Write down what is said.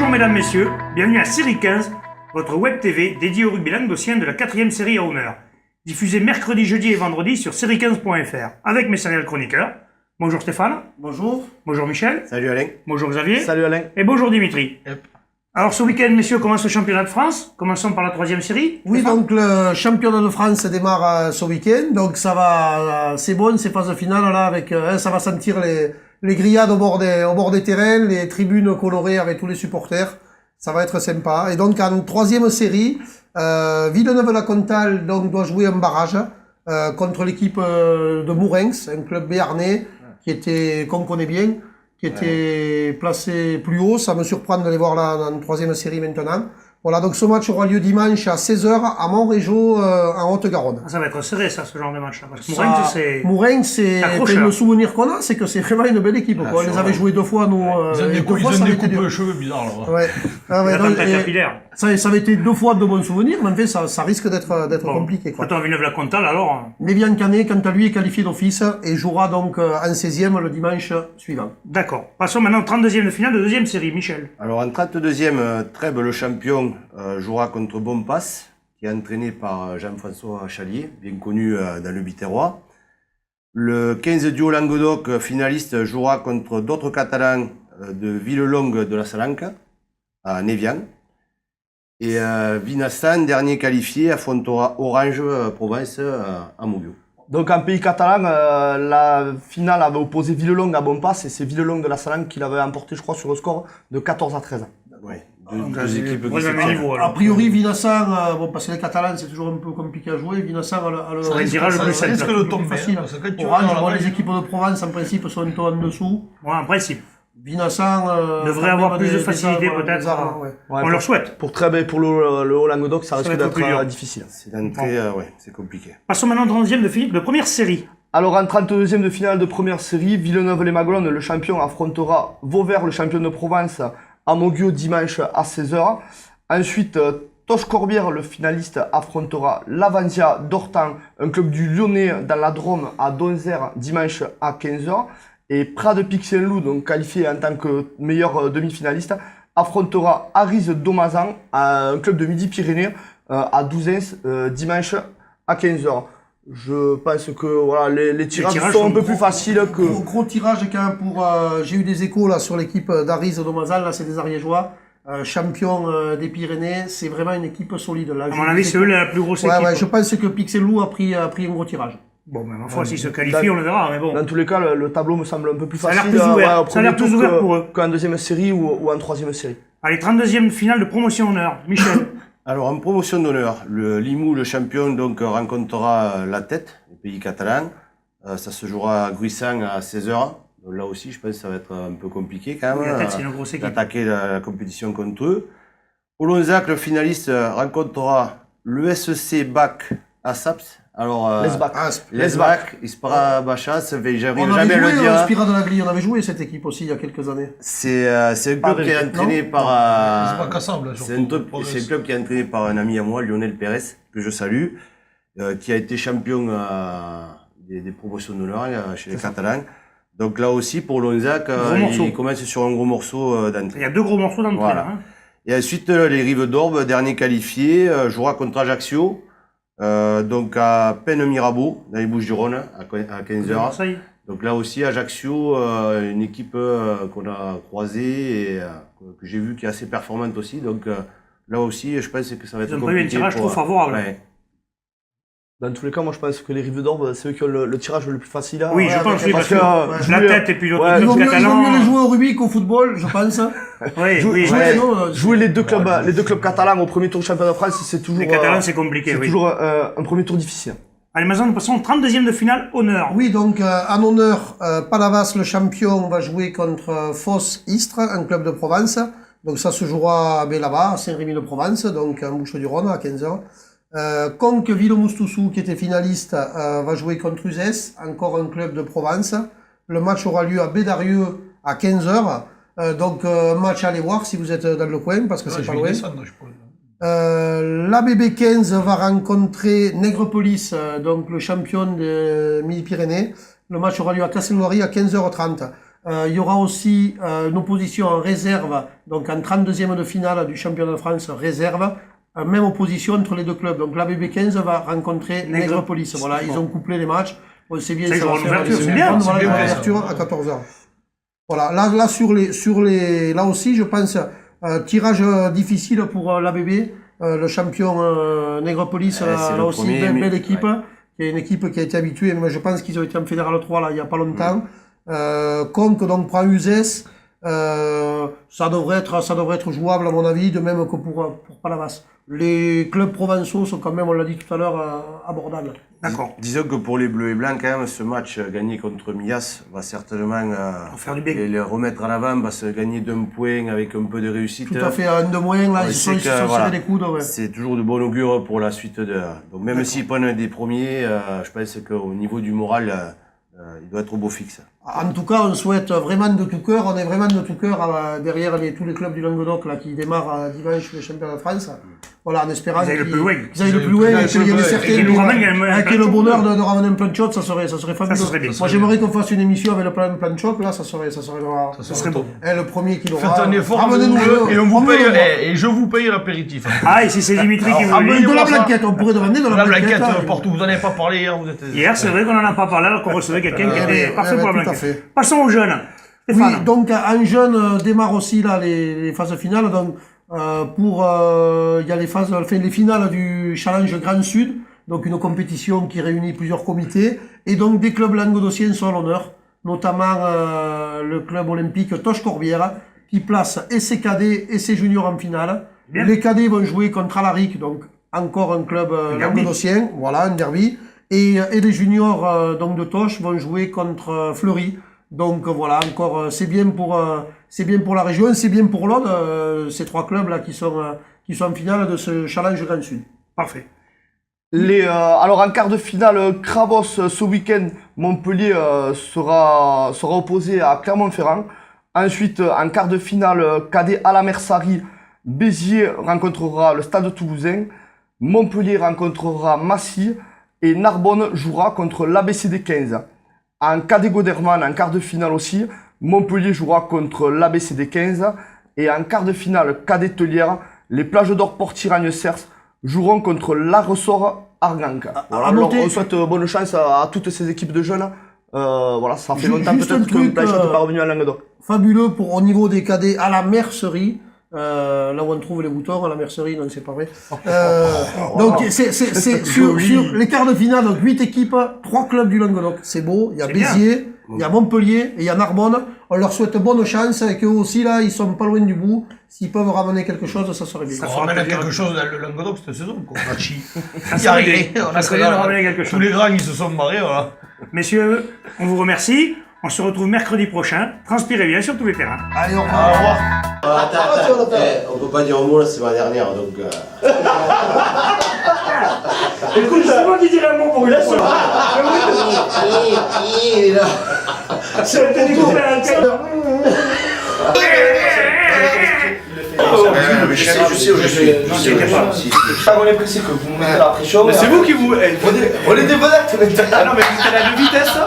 Bonjour mesdames, messieurs, bienvenue à Série 15, votre web TV dédiée au rugby languedocien de la 4e série à honneur. Diffusée mercredi, jeudi et vendredi sur série15.fr avec mes serial chroniqueurs. Bonjour Stéphane. Bonjour. Bonjour Michel. Salut Alain. Bonjour Xavier. Salut Alain. Et bonjour Dimitri. Yep. Alors ce week-end, messieurs, commence le championnat de France. Commençons par la 3e série. Oui, Stéphane. donc le championnat de France démarre ce week-end. Donc ça va, c'est bon, ces phases finales là, avec, ça va sentir les grillades au bord des terrains, les tribunes colorées avec tous les supporters. Ça va être sympa. Et donc en 3e série, Villeneuve-la-Comtale donc doit jouer un barrage contre l'équipe de Mourenx, un club béarnais qu'on connaît bien, qui était placé plus haut. Ça me surprend de les voir là en 3e série maintenant. Voilà, donc ce match aura lieu dimanche à 16h à Montrégeau, en Haute-Garonne. Ça va être serré, ça, ce genre de match-là. Parce que Mourenx, c'est le souvenir qu'on a, c'est que c'est vraiment une belle équipe. Quoi. On les avait joués 2 fois, nous. Ils ont des coupes de cheveux bizarres, là. Ouais. capillaire. Ça avait été 2 fois de bons souvenirs, mais en fait, ça risque d'être compliqué, quoi. Attends, Villeneuve-la-Comtale, alors. Lévian Canet, quant à lui, est qualifié d'office et jouera donc en 16e le dimanche suivant. D'accord. Passons maintenant au 32e de finale de 2e série. Michel. Alors en 32e, Trèbes, le champion, jouera contre Bompas, qui est entraîné par Jean-François Chalier, bien connu dans le Biterrois. Le 15 duo Languedoc, finaliste, jouera contre d'autres Catalans de Villelongue de la Salanque, à Névian. Et Vinassan, dernier qualifié, affrontera Orange Provence à Moguio. Donc en pays catalan, la finale avait opposé Villelongue à Bompas et c'est Villelongue de la Salanque qui l'avait emporté, je crois, sur le score de 14-13. Ouais, deux équipes qui se niveau, a priori, Vinassan, bon, parce que les Catalans, c'est toujours un peu compliqué à jouer. Vinassan ça tirage plus Ça risque de tomber facile. Orange, les équipes de Provence, en principe, sont un peu en dessous. Ouais, en principe. Vinassan devrait avoir plus de facilité, peut-être. On leur souhaite. Pour Trèbes et pour le Haut-Languedoc, ça risque d'être difficile. C'est d'entrée, c'est compliqué. Passons maintenant au 30e de première série. Alors en 32e de finale de première série, Villeneuve-les-Maglones, le champion, affrontera Vauvert, le champion de Provence, à Moguio dimanche à 16h. Ensuite, Toche-Corbière, le finaliste, affrontera l'Avantia d'Ortan, un club du Lyonnais dans la Drôme, à Donzère dimanche à 15h. Et Prades-Pic-Saint-Loup, donc qualifié en tant que meilleur demi-finaliste, affrontera Aris Domazan, un club de Midi-Pyrénées, à Douzens dimanche à 15h. Je pense que voilà, les tirages sont un peu plus faciles que... Gros tirage quand même pour... j'ai eu des échos là sur l'équipe d'Aris Domazan, là c'est des Ariégeois, champion des Pyrénées, c'est vraiment une équipe solide. Là, à mon avis, c'est eux la plus grosse équipe. Ouais, je pense que Pixelou a pris un gros tirage. Bon, mais ma foi, s'ils se qualifient, on le verra, mais bon. Dans tous les cas, le tableau me semble un peu plus facile. Ça a l'air plus ouvert pour eux. Qu'en 2e série ou en 3e série. Allez, 32e finale de promotion honneur. Michel. Alors en promotion d'honneur, le Limoux, le champion, donc rencontrera la Tête, le pays catalan. Ça se jouera à Gruissan à 16h. Donc là aussi, je pense que ça va être un peu compliqué quand même. Oui, la Tête, c'est une grosse équipe. D'attaquer la compétition contre eux. Olonzac, le finaliste, rencontrera l'ESC BAC à Saps. Alors, Lesbac, Ispara Bachas, j'arrive jamais à le dire. Ispira de la Glie, on avait joué cette équipe aussi il y a quelques années. C'est un club qui est entraîné par c'est un club qui est entraîné par un ami à moi, Lionel Pérez, que je salue, qui a été champion des promotions d'honneur chez les Catalans. Donc là aussi pour Lonzac, il commence sur un gros morceau d'entrée. Il y a 2 gros morceaux d'entrée. Voilà. Là, hein. Et ensuite les Rives d'Orbe, dernier qualifié, jouera contre Ajaccio. Donc à Pennes-Mirabeau, dans les Bouches-du-Rhône, à 15h. Donc là aussi, Ajaccio, une équipe qu'on a croisée et que j'ai vu qui est assez performante aussi. Donc là aussi, je pense que ça va être compliqué. Ils ont un tirage trop favorable. Ouais. Dans tous les cas, moi je pense que les Rives d'Orbe, c'est eux qui ont le tirage le plus facile. Oui, je pense, parce que la Tête et puis l'autre club catalan. Ils vont mieux les jouer au rugby qu'au football, je pense. Jouer les deux clubs catalans au premier tour du championnat de France, c'est toujours... Les Catalans, c'est compliqué, c'est toujours un premier tour difficile. Allez, maintenant, nous passons au 32e de finale, honneur. Oui, donc, en honneur, Palavas, le champion, va jouer contre Fos-Istres, un club de Provence. Donc, ça se jouera là-bas, à Saint-Rémy-de-Provence, donc, en Bouches-du-Rhône, à 15h. Conques Villemoustoussou, qui était finaliste, va jouer contre Uzès, encore un club de Provence. Le match aura lieu à Bédarieux à 15h. Donc, match à aller voir si vous êtes dans le coin, parce que c'est pas loin. L'ABB 15 va rencontrer Nègrepelisse, donc le champion de Midi-Pyrénées. Le match aura lieu à Castelnaudary à 15h30. Il y aura aussi une opposition en réserve, donc en 32e de finale du championnat de France réserve, même opposition entre les deux clubs. Donc l'ABB 15 va rencontrer Nègrepelisse. Voilà, ils ont couplé les matchs. On sait bien, ça va faire c'est bien, voilà, bien, l'ouverture à 14h. Voilà, là sur les, là aussi, je pense, tirage difficile pour l'ABB, le champion Nègrepelisse, là aussi, premier, belle équipe, qui est une équipe qui a été habituée, mais je pense qu'ils ont été en Fédéral 3 là, il y a pas longtemps. Conque donc prend Uzès, ça devrait être jouable à mon avis, de même que pour Palavas. Les clubs provençaux sont quand même, on l'a dit tout à l'heure, abordables. D'accord. Disons que pour les Bleus et Blancs, quand même, ce match gagné contre Mias va certainement faire du bien. les remettre à l'avant, va se gagner d'un point avec un peu de réussite. Tout à fait, un de moins, là, ils se sont serrés les coudes. Ouais. C'est toujours de bon augure pour la suite de. Donc même s'ils prennent des premiers, je pense qu'au niveau du moral, il doit être au beau fixe. En tout cas, on souhaite vraiment de tout cœur, on est vraiment de tout cœur derrière tous les clubs du Languedoc là, qui démarrent dimanche le championnat de France. Voilà, en espérant qu'ils aillent le plus loin et qu'il y ait certains qui aient le bonheur de ramener un plan de choc, ça serait fabuleux. Moi, j'aimerais qu'on fasse une émission avec le plan de choc, là, ça serait bon. Et le premier qui l'aura. Faites un effort, et on vous paye, et je vous paye l'apéritif. Ah, et si c'est Dimitri qui vous le dit. De la blanquette, on pourrait demander de la blanquette. La blanquette, vous en avez pas parlé hier, vous êtes. Hier, c'est vrai qu'on en a pas parlé alors qu'on recevait quelqu'un qui était parfait pour la blanquette. Passons aux jeunes. Oui, donc en jeune démarre aussi là les phases finales. Donc il y a les finales du Challenge Grand Sud, donc une compétition qui réunit plusieurs comités et donc des clubs languedociens sont à l'honneur, notamment le club olympique Toche-Corbière qui place et ses cadets et ses juniors en finale. Bien. Les cadets vont jouer contre Alaric, donc encore un club languedocien, voilà un derby, et les juniors donc de Toche vont jouer contre Fleury. Donc voilà, encore c'est bien pour la région, c'est bien pour l'Aude, ces trois clubs là qui sont en finale de ce Challenge Grand Sud. Parfait. Alors en quart de finale, Cravos ce week-end, Montpellier sera opposé à Clermont-Ferrand. Ensuite, en quart de finale, cadet à la Mercerie, Béziers rencontrera le Stade Toulousain, Montpellier rencontrera Massy et Narbonne jouera contre l'ABCD 15. En cadet Goderman, en quart de finale aussi, Montpellier jouera contre l'ABCD 15. Et en quart de finale, cadet Tellière, les Plages d'Or Port-Tiragnes-Cers joueront contre la Ressort Arganque. Voilà, alors on souhaite bonne chance à toutes ces équipes de jeunes. Voilà, ça fait longtemps peut-être que Blanchot n'est pas revenu à Languedoc. Fabuleux au niveau des cadets à la Mercerie. Là où on trouve les boutons à la mercerie, non c'est pas vrai. Donc c'est sur les quarts de finale, donc 8 équipes, 3 clubs du Languedoc. C'est beau, il y a Béziers, il y a Montpellier et il y a Narbonne. On leur souhaite bonne chance et qu'eux aussi là, ils sont pas loin du bout. S'ils peuvent ramener quelque chose, ça serait bien. Ça ramène quelque chose dans le Languedoc cette saison, quoi. Ça serait bien de ramener quelque chose. Tous les grands, ils se sont marrés, voilà. Messieurs, on vous remercie. On se retrouve mercredi prochain. Transpirez bien sur tous les terrains. Allez, au revoir. On peut pas dire un mot là, c'est ma dernière donc. Écoute, c'est moi qui dirais un mot pour une fois. C'est le découpé à l'intérieur. Je sais On est pressé que vous mettez la pression. Mais c'est vous qui vous. On est des vedettes maintenant. Ah non, mais vous êtes à la vitesse.